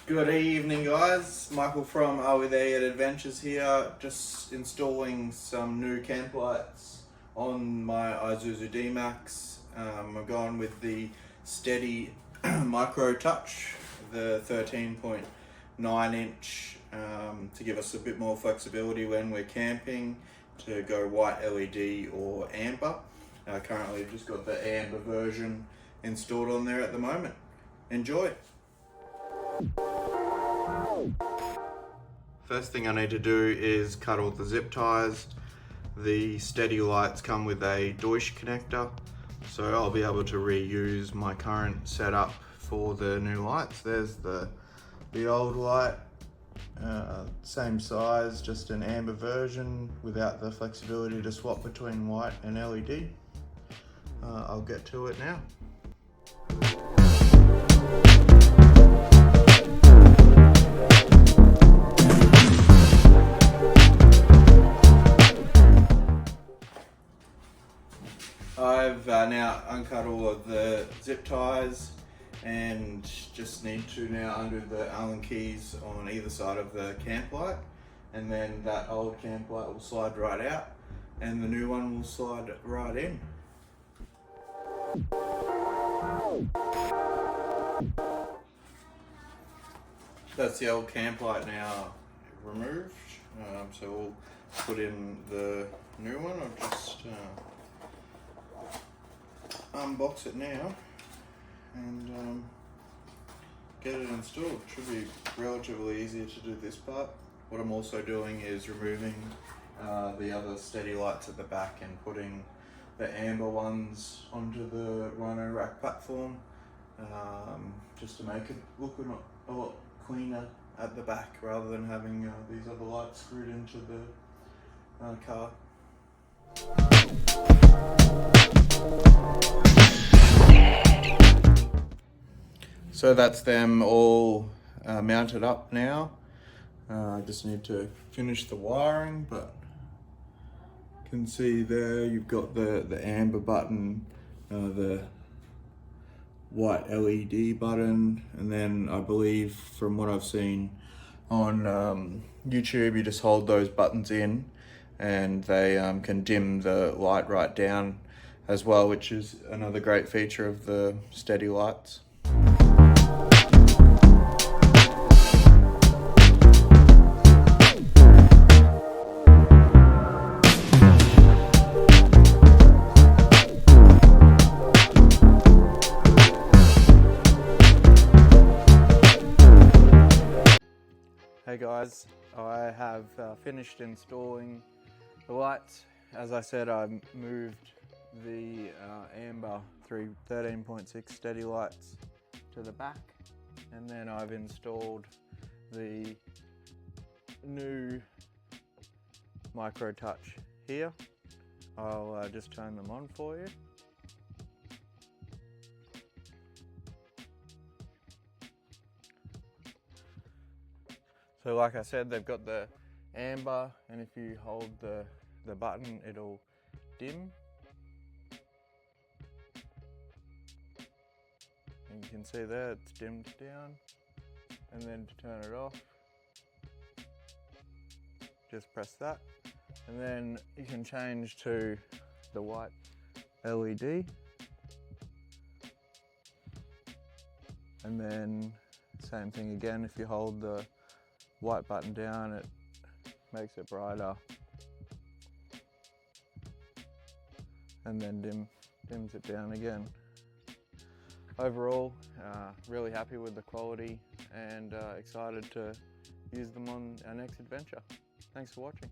Good evening, guys. Michael from Are We There Yet Adventures here, just installing some new camp lights on my Isuzu D-Max. I'm going with the STEDI Micro Touch, the 13.9 inch, to give us a bit more flexibility when we're camping, to go white LED or amber. Currently I've just got the amber version installed on there at the moment. Enjoy! First thing I need to do is cut all the zip ties. The STEDI lights come with a Deutsch connector, so I'll be able to reuse my current setup for the new lights. There's the old light, same size, just an amber version without the flexibility to swap between white and LED. I'll get to it now. I've now uncut all of the zip ties and just need to now undo the Allen keys on either side of the camp light, and then that old camp light will slide right out and the new one will slide right in. That's the old camp light now removed, so we'll put in the new one. I'll just unbox it now and get it installed. Should be relatively easier to do this part. What I'm also doing is removing the other STEDI lights at the back and putting the amber ones onto the Rhino rack platform, just to make it look a lot cleaner at the back rather than having these other lights screwed into the car. So that's them all mounted up now. I just need to finish the wiring, but you can see there you've got the amber button, the white LED button, and then I believe from what I've seen on YouTube, you just hold those buttons in and they can dim the light right down as well, which is another great feature of the STEDI lights. Hey guys, I have finished installing the lights. As I said, I moved the amber 13.6 STEDI lights to the back, and then I've installed the new Micro Touch here. I'll just turn them on for you. So like I said, they've got the amber, and if you hold the button, it'll dim. And you can see there it's dimmed down. And then to turn it off, just press that. And then you can change to the white LED. And then same thing again, if you hold the white button down, it makes it brighter, and then dims it down again. Overall, really happy with the quality and excited to use them on our next adventure. Thanks for watching.